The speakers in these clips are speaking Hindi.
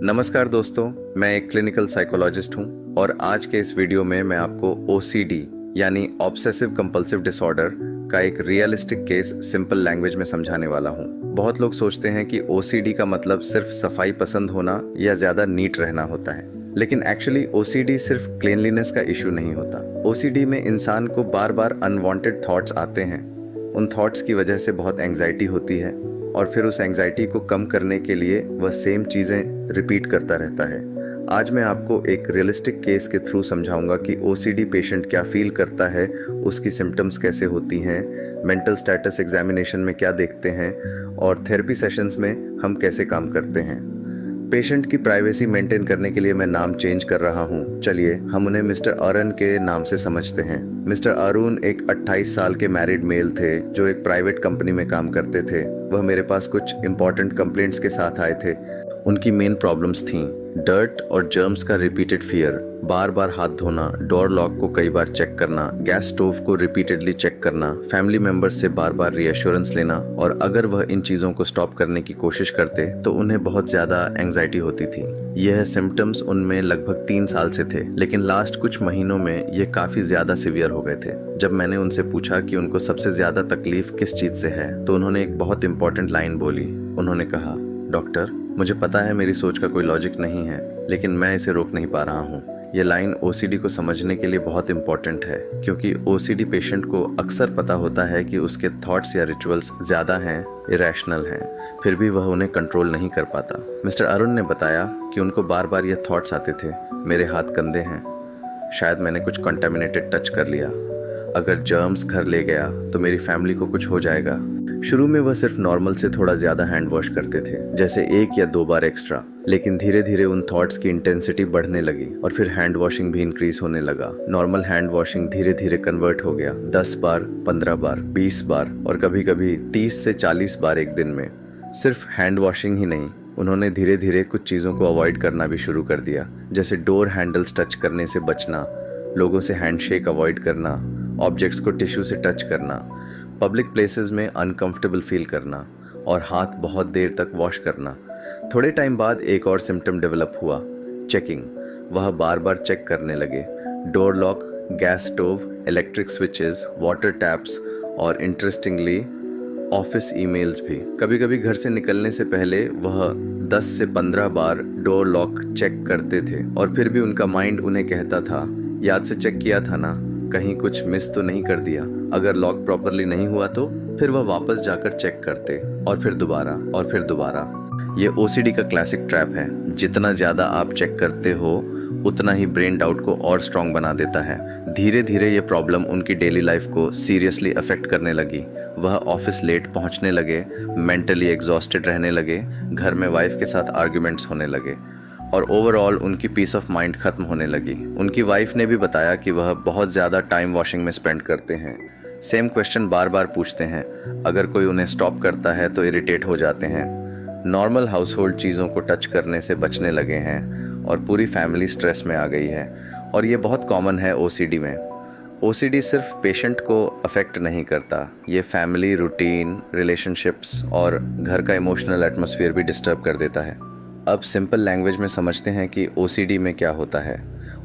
नमस्कार दोस्तों, मैं एक क्लिनिकल साइकोलॉजिस्ट हूं और आज के इस वीडियो में मैं आपको ओसीडी यानी ऑब्सेसिव कंपल्सिव डिसऑर्डर का एक रियलिस्टिक केस सिंपल लैंग्वेज में समझाने वाला हूं। बहुत लोग सोचते हैं कि ओसीडी का मतलब सिर्फ सफाई पसंद होना या ज़्यादा नीट रहना होता है, लेकिन एक्चुअली ओसीडी सिर्फ क्लीनलीनेस का इशू नहीं होता। ओसीडी में इंसान को बार बार अनवांटेड थॉट्स आते हैं। उन थॉट्स की वजह से बहुत एंग्जाइटी होती है और फिर उस एंग्जाइटी को कम करने के लिए वह सेम चीज़ें रिपीट करता रहता है। आज मैं आपको एक रियलिस्टिक केस के थ्रू समझाऊंगा कि ओसीडी पेशेंट क्या फील करता है, उसकी सिम्टम्स कैसे होती हैं, मेंटल स्टेटस एग्जामिनेशन में क्या देखते हैं और थेरेपी सेशंस में हम कैसे काम करते हैं। पेशेंट की प्राइवेसी मेंटेन करने के लिए मैं नाम चेंज कर रहा हूँ। चलिए हम उन्हें मिस्टर अरुण के नाम से समझते हैं। मिस्टर अरुण एक 28 साल के मैरिड मेल थे जो एक प्राइवेट कंपनी में काम करते थे। वह मेरे पास कुछ इंपॉर्टेंट कंप्लेंट्स के साथ आए थे। उनकी मेन प्रॉब्लम्स थीं डर्ट और जर्म्स का रिपीटेड फियर, बार बार हाथ धोना, डोर लॉक को कई बार चेक करना, गैस स्टोव को रिपीटेडली चेक करना, फैमिली मेंबर्स से बार बार रीअश्योरेंस लेना, और अगर वह इन चीज़ों को स्टॉप करने की कोशिश करते तो उन्हें बहुत ज़्यादा एंग्जाइटी होती थी। यह सिम्टम्स उनमें लगभग 3 साल से थे, लेकिन लास्ट कुछ महीनों में ये काफ़ी ज़्यादा सिवियर हो गए थे। जब मैंने उनसे पूछा कि उनको सबसे ज़्यादा तकलीफ किस चीज़ से है तो उन्होंने एक बहुत इंपॉर्टेंट लाइन बोली। उन्होंने कहा, डॉक्टर, मुझे पता है मेरी सोच का कोई लॉजिक नहीं है, लेकिन मैं इसे रोक नहीं पा रहा हूँ। ये लाइन ओसीडी को समझने के लिए बहुत इंपॉर्टेंट है, क्योंकि ओसीडी पेशेंट को अक्सर पता होता है कि उसके थॉट्स या रिचुअल्स ज़्यादा हैं, इरेशनल हैं, फिर भी वह उन्हें कंट्रोल नहीं कर पाता। मिस्टर अरुण ने बताया कि उनको बार बार ये थॉट्स आते थे, मेरे हाथ गंदे हैं, शायद मैंने कुछ कंटामिनेटेड टच कर लिया, अगर जर्म्स घर ले गया तो मेरी फैमिली को कुछ हो जाएगा। शुरू में वह सिर्फ नॉर्मल से थोड़ा ज़्यादा हैंड वॉश करते थे, जैसे 1 या 2 बार एक्स्ट्रा, लेकिन धीरे धीरे उन थॉट्स की इंटेंसिटी बढ़ने लगी और फिर हैंड वॉशिंग भी इंक्रीज होने लगा। नॉर्मल हैंड वॉशिंग धीरे धीरे कन्वर्ट हो गया 10 बार, 15 बार, 20 बार और कभी कभी 30 से 40 बार एक दिन में। सिर्फ हैंड वॉशिंग ही नहीं, उन्होंने धीरे धीरे कुछ चीज़ों को अवॉइड करना भी शुरू कर दिया, जैसे डोर हैंडल्स टच करने से बचना, लोगों से हैंडशेक अवॉइड करना, ऑब्जेक्ट्स को टिश्यू से टच करना, पब्लिक प्लेसेस में अनकंफर्टेबल फील करना और हाथ बहुत देर तक वॉश करना। थोड़े टाइम बाद एक और सिम्टम डेवलप हुआ, चेकिंग। वह बार बार चेक करने लगे, door lock, gas stove, electric switches, water taps और इंटरेस्टिंगली ऑफिस ईमेल्स भी। कभी कभी घर से निकलने से पहले वह 10 से 15 बार डोर लॉक चेक करते थे और फिर भी उनका माइंड उन्हें कहता था, याद से चेक किया था ना, कहीं कुछ मिस तो नहीं कर दिया। अगर लॉक प्रॉपरली नहीं हुआ तो फिर वह वापस जाकर चेक करते और फिर दोबारा और फिर दोबारा। ये ओसीडी का क्लासिक ट्रैप है। जितना ज़्यादा आप चेक करते हो उतना ही ब्रेन डाउट को और स्ट्रॉन्ग बना देता है। धीरे धीरे ये प्रॉब्लम उनकी डेली लाइफ को सीरियसली अफेक्ट करने लगी। वह ऑफिस लेट पहुंचने लगे, मेंटली एग्जॉस्टेड रहने लगे, घर में वाइफ के साथ आर्ग्यूमेंट्स होने लगे और ओवरऑल उनकी पीस ऑफ माइंड खत्म होने लगी। उनकी वाइफ ने भी बताया कि वह बहुत ज़्यादा टाइम वॉशिंग में स्पेंड करते हैं, सेम क्वेश्चन बार बार पूछते हैं, अगर कोई उन्हें स्टॉप करता है तो इरिटेट हो जाते हैं, नॉर्मल हाउस होल्ड चीज़ों को टच करने से बचने लगे हैं और पूरी फैमिली स्ट्रेस में आ गई है। और ये बहुत कॉमन है ओसीडी में। ओसीडी सिर्फ पेशेंट को अफेक्ट नहीं करता, ये फैमिली रूटीन, रिलेशनशिप्स और घर का इमोशनल एटमॉस्फेयर भी डिस्टर्ब कर देता है। अब सिंपल लैंग्वेज में समझते हैं कि ओसीडी में क्या होता है।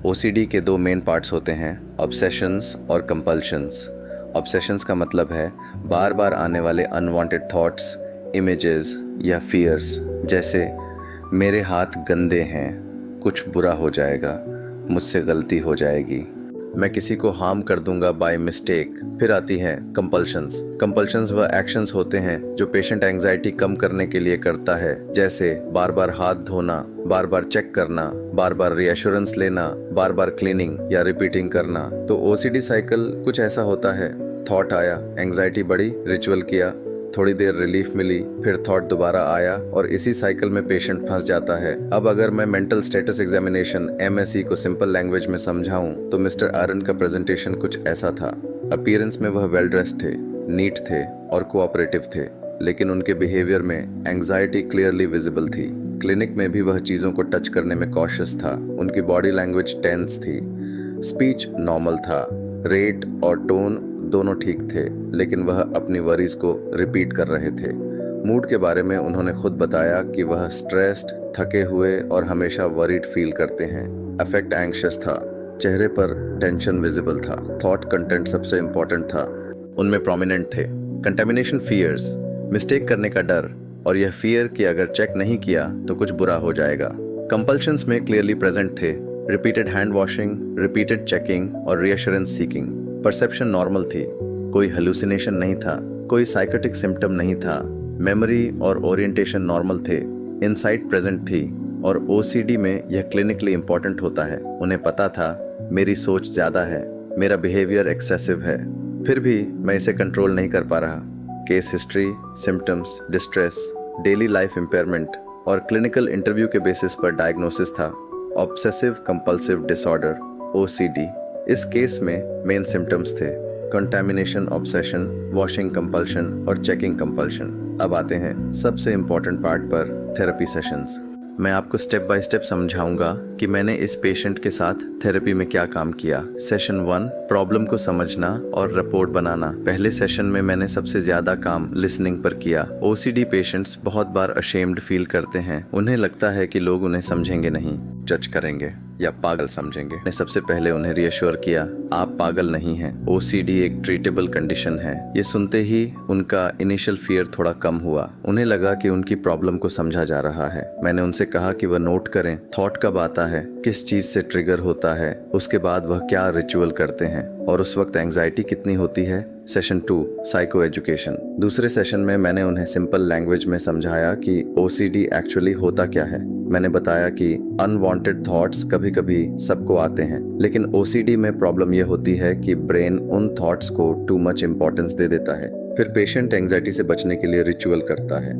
ओसीडी के 2 मेन पार्ट्स होते हैं, ऑब्सेशंस और कंपल्शंस। ऑब्सेशंस का मतलब है बार बार आने वाले अनवांटेड थॉट्स, इमेजेस या फियर्स, जैसे मेरे हाथ गंदे हैं, कुछ बुरा हो जाएगा, मुझसे गलती हो जाएगी, मैं किसी को हार्म कर दूंगा बाय मिस्टेक। फिर आती है कंपल्शंस। कंपल्शंस वह एक्शंस होते हैं जो पेशेंट एंग्जाइटी कम करने के लिए करता है, जैसे बार बार हाथ धोना, बार बार चेक करना, बार बार रीअश्योरेंस लेना, बार बार क्लीनिंग या रिपीटिंग करना। तो ओसीडी साइकिल कुछ ऐसा होता है, थॉट आया, एंग्जाइटी बढ़ी, रिचुअल किया, थोड़ी देर रिलीफ मिली, फिर थॉट दोबारा आया और इसी साइकिल में पेशेंट फंस जाता है। अब अगर मैं मेंटल स्टेटस एग्जामिनेशन MSE को सिंपल लैंग्वेज में समझाऊं तो मिस्टर अरुण का प्रेजेंटेशन कुछ ऐसा था। अपीयरेंस में वह वेल ड्रेस्ड थे, नीट थे और कोऑपरेटिव थे, लेकिन उनके बिहेवियर में एंग्जाइटी क्लियरली विजिबल थी। क्लिनिक में भी वह चीज़ों को टच करने में कॉशियस था। उनकी बॉडी लैंग्वेज टेंस थी, स्पीच नॉर्मल था, रेट और टोन दोनों ठीक थे, लेकिन वह अपनी वरीज को रिपीट कर रहे थे। मूड के बारे में उन्होंने खुद बताया कि वह स्ट्रेस्ड, थके हुए और हमेशा वरीड फील करते हैं। अफेक्ट एंग्शियस था, चेहरे पर टेंशन विजिबल था। थॉट कंटेंट सबसे इंपॉर्टेंट था, उनमें प्रोमिनेंट थे। कंटेमिनेशन फियर्स, मिस्टेक करने का डर, और यह फियर कि अगर चेक नहीं किया तो कुछ बुरा हो जाएगा। कंपल्शंस में क्लियरली प्रेजेंट थे, repeated hand washing, repeated checking और रीअश्योरेंस सीकिंग। परसेप्शन नॉर्मल थी, कोई हेलुसिनेशन नहीं था, कोई साइकोटिक सिम्टम नहीं था। मेमोरी और ओरिएंटेशन नॉर्मल थे, इनसाइट प्रेजेंट थी, और ओसीडी में यह क्लिनिकली इंपॉर्टेंट होता है। उन्हें पता था मेरी सोच ज्यादा है, मेरा बिहेवियर एक्सेसिव है, फिर भी मैं इसे कंट्रोल नहीं कर पा रहा। Case history, symptoms, distress, daily life impairment और क्लिनिकल इंटरव्यू के बेसिस पर डायग्नोसिस था ऑब्सेसिव कंपल्सिव डिसऑर्डर ओसीडी। इस केस में मेन सिम्टम्स थे कंटामिनेशन ऑब्सेशन, वॉशिंग कंपल्शन और चेकिंग कंपल्शन। अब आते हैं सबसे इम्पोर्टेंट पार्ट पर, थेरेपी सेशंस। मैं आपको स्टेप बाय स्टेप समझाऊंगा कि मैंने इस पेशेंट के साथ थेरेपी में क्या काम किया। सेशन 1, प्रॉब्लम को समझना और रिपोर्ट बनाना। पहले सेशन में मैंने सबसे ज्यादा काम लिसनिंग पर किया। ओसीडी पेशेंट्स बहुत बार अशेम्ड फील करते हैं, उन्हें लगता है कि लोग उन्हें समझेंगे नहीं, जज करेंगे या पागल समझेंगे। मैंने सबसे पहले उन्हें रियश्योर किया, आप पागल नहीं हैं, ओसीडी एक ट्रीटेबल कंडीशन है। ये सुनते ही उनका इनिशियल फियर थोड़ा कम हुआ, उन्हें लगा कि उनकी प्रॉब्लम को समझा जा रहा है। मैंने उनसे कहा कि वह नोट करें थॉट कब आता है, किस चीज से ट्रिगर होता है, उसके बाद वह क्या रिचुअल करते हैं और उस वक्त एंजाइटी कितनी होती है। Session 2, psycho education. दूसरे सेशन में मैंने उन्हें सिंपल लैंग्वेज में समझाया कि ओसीडी एक्चुअली होता क्या है। मैंने बताया कि अनवांटेड थॉट्स कभी कभी सबको आते हैं, लेकिन ओसीडी में प्रॉब्लम यह होती है कि ब्रेन उन थॉट्स को टू मच इंपॉर्टेंस दे देता है। फिर पेशेंट एंजाइटी से बचने के लिए रिचुअल करता है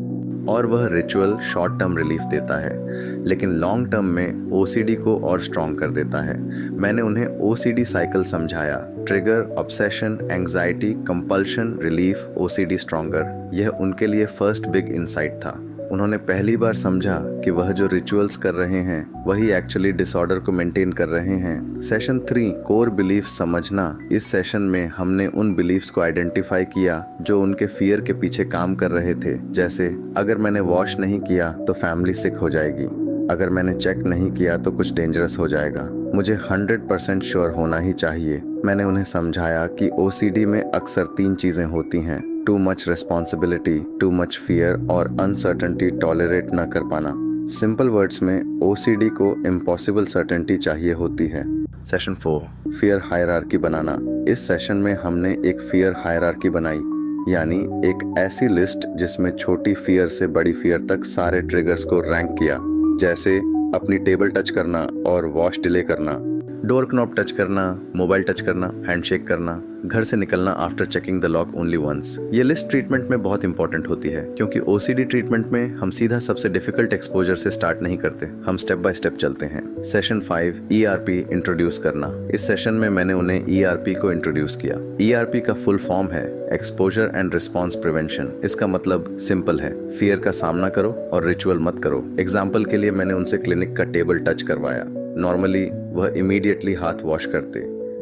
और वह रिचुअल शॉर्ट टर्म रिलीफ देता है, लेकिन लॉन्ग टर्म में ओसीडी को और स्ट्रॉन्ग कर देता है। मैंने उन्हें ओसीडी साइकिल समझाया, trigger, obsession, anxiety, compulsion, relief, OCD stronger. यह उनके लिए फर्स्ट बिग इंसाइट था। उन्होंने पहली बार समझा कि वह जो रिचुअल्स कर रहे हैं वही एक्चुअली डिसऑर्डर को मेंटेन कर रहे हैं। सेशन 3, कोर बिलीफ समझना। इस सेशन में हमने उन बिलीफ्स को आइडेंटिफाई किया जो उनके फियर के पीछे काम कर रहे थे, जैसे अगर मैंने वॉश नहीं किया तो फैमिली सिक हो जाएगी, अगर मैंने चेक नहीं किया तो कुछ डेंजरस हो जाएगा, मुझे 100% श्योर होना ही चाहिए। मैंने उन्हें समझाया कि ओसीडी में अक्सर 3 चीजें होती हैं, too much responsibility, too much fear और अनसर्टेनिटी टॉलरेट न कर पाना। सिंपल वर्ड्स में ओसीडी को इम्पॉसिबल सर्टेनिटी चाहिए होती है। सेशन 4, फियर हायरार्की बनाना। इस सेशन में हमने एक फियर हायरार्की बनाई, यानी एक ऐसी लिस्ट जिसमें छोटी फियर से बड़ी फियर तक सारे ट्रिगर्स को रैंक किया, जैसे अपनी टेबल टच करना और वॉश डिले करना, डोर नॉब टच करना, मोबाइल टच करना, हैंडशेक करना, घर से निकलना after checking the lock only once. ये लिस्ट ट्रीटमेंट में बहुत इंपॉर्टेंट होती है, क्योंकि ओसीडी ट्रीटमेंट में हम सीधा सबसे डिफिकल्ट एक्सपोजर से स्टार्ट नहीं करते, हम स्टेप बाय स्टेप चलते हैं। सेशन 5, ईआरपी इंट्रोड्यूस करना। इस सेशन में मैंने उन्हें ईआरपी को इंट्रोड्यूस किया। ईआरपी का फुल फॉर्म है एक्सपोजर एंड रिस्पॉन्स प्रिवेंशन। इसका मतलब सिंपल है, फियर का सामना करो और रिचुअल मत करो। एग्जाम्पल के लिए मैंने उनसे क्लिनिक का टेबल टच करवाया। नॉर्मली वह इमीडिएटली हाथ वॉश करते,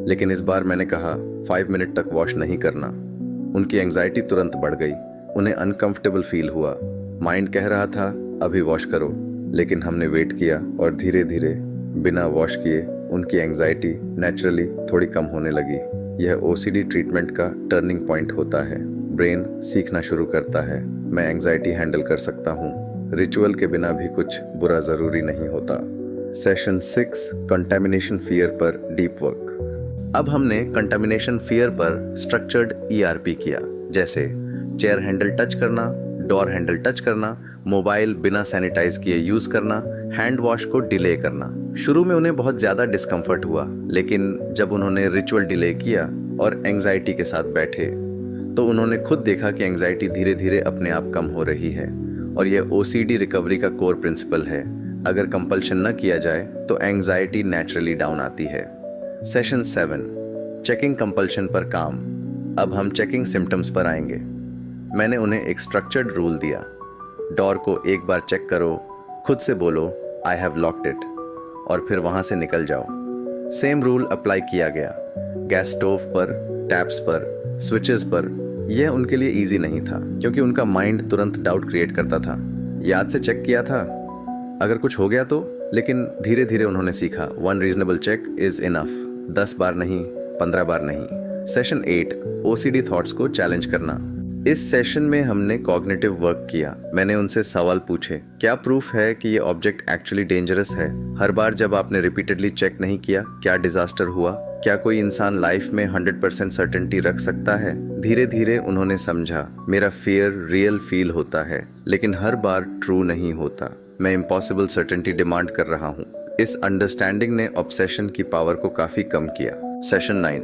लेकिन इस बार मैंने कहा 5 मिनट तक वॉश नहीं करना। उनकी एंजाइटी तुरंत बढ़ गई, उन्हें अनकंफर्टेबल फील हुआ। माइंड कह रहा था अभी वॉश करो, लेकिन हमने वेट किया और धीरे धीरे बिना वॉश किए उनकी एंजाइटी नेचुरली थोड़ी कम होने लगी। यह ओसीडी ट्रीटमेंट का टर्निंग पॉइंट होता है। ब्रेन सीखना शुरू करता है, मैं एंजाइटी हैंडल कर सकता हूँ, रिचुअल के बिना भी कुछ बुरा जरूरी नहीं होता। सेशन 6, कंटामिनेशन फियर पर डीप वर्क। अब हमने कंटामिनेशन फियर पर स्ट्रक्चर्ड ईआरपी किया, जैसे चेयर हैंडल टच करना, डोर हैंडल टच करना, मोबाइल बिना सैनिटाइज किए यूज करना, हैंड वॉश को डिले करना। शुरू में उन्हें बहुत ज्यादा डिस्कम्फर्ट हुआ, लेकिन जब उन्होंने रिचुअल डिले किया और एंजाइटी के साथ बैठे तो उन्होंने खुद देखा कि एंजाइटी धीरे धीरे अपने आप कम हो रही है। और यह ओसीडी रिकवरी का कोर प्रिंसिपल है, अगर कंपल्शन न किया जाए तो एंजाइटी नेचुरली डाउन आती है। सेशन 7, चेकिंग कंपल्शन पर काम। अब हम चेकिंग सिम्टम्स पर आएंगे। मैंने उन्हें एक स्ट्रक्चर्ड रूल दिया, डोर को एक बार चेक करो, खुद से बोलो आई हैव लॉक्ड इट और फिर वहां से निकल जाओ। सेम रूल अप्लाई किया गया, गैस स्टोव पर, टैप्स पर, स्विचेस पर, यह उनके लिए इजी नहीं था क्योंकि उनका माइंड तुरंत डाउट क्रिएट करता था। याद से चेक किया था अगर कुछ हो गया तो, लेकिन धीरे धीरे उन्होंने सीखा 1 रीजनेबल चेक इज इनफ, 10 बार नहीं, 15 बार नहीं। सेशन 8 ओसीडी थॉट्स को चैलेंज करना। इस सेशन में हमने कॉग्निटिव वर्क किया। मैंने उनसे सवाल पूछे, क्या प्रूफ है कि ये ऑब्जेक्ट एक्चुअली डेंजरस है? हर बार जब आपने रिपीटेडली चेक नहीं किया, क्या डिजास्टर हुआ? क्या कोई इंसान लाइफ में 100% सर्टेनिटी रख सकता है? धीरे धीरे उन्होंने समझा, मेरा फियर रियल फील होता है लेकिन हर बार ट्रू नहीं होता। मैं इम्पॉसिबल सर्टेनिटी डिमांड कर रहा हूँ। इस अंडरस्टैंडिंग ने ऑब्सेशन की पावर को काफी कम किया। Session 9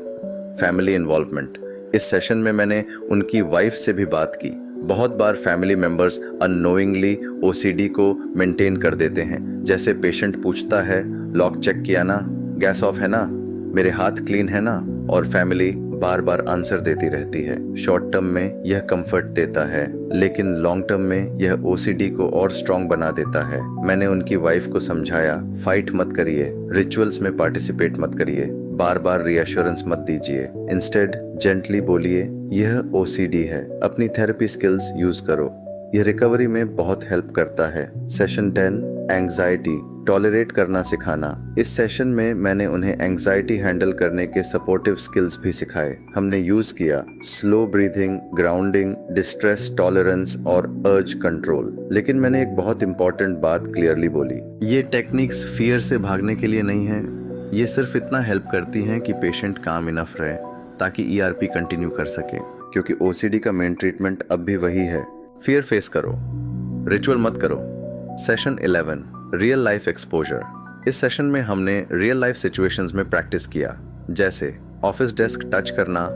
family involvement. इस सेशन में मैंने उनकी वाइफ से भी बात की। बहुत बार फैमिली मेंबर्स अननोइंगली ओसीडी को मेंटेन कर देते हैं। जैसे पेशेंट पूछता है, लॉक चेक किया ना, गैस ऑफ है ना, मेरे हाथ क्लीन है ना, और फैमिली बार बार आंसर देती रहती है। शॉर्ट टर्म में यह कंफर्ट देता है लेकिन लॉन्ग टर्म में यह ओसीडी को और स्ट्रॉन्ग बना देता है। मैंने उनकी वाइफ को समझाया, फाइट मत करिए, रिचुअल्स में पार्टिसिपेट मत करिए, बार बार रीअश्योरेंस मत दीजिए, इंस्टेड जेंटली बोलिए यह ओसीडी है, अपनी थेरेपी स्किल्स यूज करो। यह रिकवरी में बहुत हेल्प करता है। सेशन 10 एंग्जाइटी टॉलरेट करना सिखाना। इस सेशन में मैंने उन्हें एंग्जाइटी हैंडल करने के सपोर्टिव स्किल्स भी सिखाए। हमने यूज किया slow breathing, grounding, distress tolerance और अर्ज कंट्रोल। लेकिन मैंने एक बहुत इंपॉर्टेंट बात क्लियरली बोली, ये टेक्निक्स फियर से भागने के लिए नहीं है, ये सिर्फ इतना हेल्प करती हैं कि पेशेंट काम इनफ रहे ताकि ईआरपी कंटिन्यू कर सके, क्योंकि ओसीडी का मेन ट्रीटमेंट अब भी वही है। फियर फेस करो, रिचुअल मत करो। Session 11 real life exposure. इस सेशन में हमने रियल लाइफ सिचुएशंस में प्रैक्टिस किया, जैसे ऑफिस डेस्क टच करना,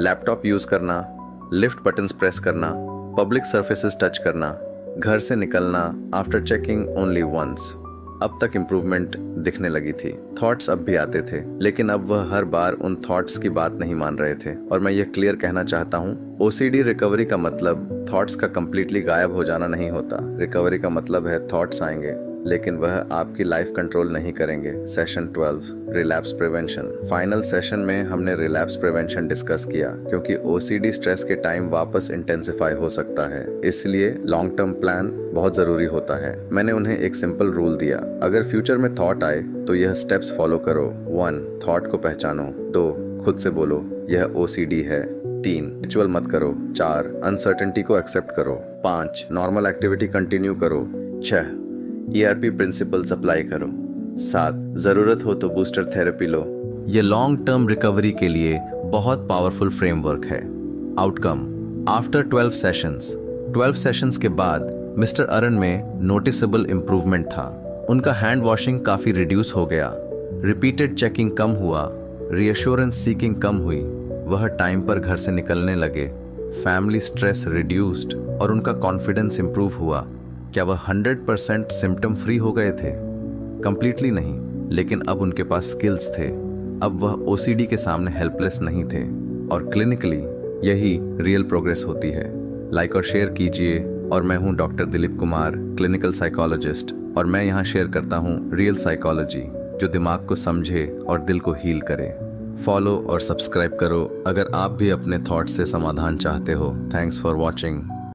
लैपटॉप यूज करना, लिफ्ट बटन्स प्रेस करना, पब्लिक सर्फेसेस टच करना, घर से निकलना आफ्टर चेकिंग ओनली वंस। अब तक इम्प्रूवमेंट दिखने लगी थी। थॉट्स अब भी आते थे लेकिन अब वह हर बार उन थॉट्स की बात नहीं मान रहे थे। और मैं ये क्लियर कहना चाहता हूँ, ओसीडी रिकवरी का मतलब थॉट्स का कंप्लीटली गायब हो जाना नहीं होता। रिकवरी का मतलब है थॉट्स आएंगे लेकिन वह आपकी लाइफ कंट्रोल नहीं करेंगे। Session 12 relapse prevention. Final session में हमने रिलैप्स प्रिवेंशन डिस्कस किया क्योंकि ओसीडी स्ट्रेस के टाइम वापस इंटेंसिफाई हो सकता है, इसलिए लॉन्ग टर्म प्लान बहुत ज़रूरी होता है। मैंने उन्हें एक सिंपल रूल दिया, अगर फ्यूचर में थॉट आए तो यह स्टेप्स फॉलो करो। 1 थॉट को पहचानो, 2 खुद से बोलो यह ओसीडी है, 3 रिचुअल मत करो, 4 अनसर्टेनिटी को एक्सेप्ट करो, 5 नॉर्मल एक्टिविटी कंटिन्यू करो, 6 ईआरपी प्रिंसिपल्स अप्लाई करो, 7 जरूरत हो तो बूस्टर थेरेपी लो। ये लॉन्ग टर्म रिकवरी के लिए बहुत पावरफुल फ्रेमवर्क है। आउटकम आफ्टर 12 सेशंस के बाद मिस्टर अरन में नोटिसेबल इम्प्रूवमेंट था। उनका हैंड वॉशिंग काफी रिड्यूस हो गया, रिपीटेड चेकिंग कम हुआ, रीअश्योरेंस सीकिंग कम हुई, वह टाइम पर घर से निकलने लगे, फैमिली स्ट्रेस रिड्यूस्ड और उनका कॉन्फिडेंस इंप्रूव हुआ। क्या वह 100% सिम्टम फ्री हो गए थे? कंप्लीटली नहीं, लेकिन अब उनके पास स्किल्स थे। अब वह ओसीडी के सामने हेल्पलेस नहीं थे और क्लिनिकली यही रियल प्रोग्रेस होती है। लाइक और शेयर कीजिए। और मैं हूं doctor Dilip Kumar, clinical psychologist, और मैं यहां शेयर करता हूं रियल साइकोलॉजी जो दिमाग को समझे और दिल को हील करे। फॉलो और सब्सक्राइब करो अगर आप भी अपने थॉट्स से समाधान चाहते हो। Thanks for watching.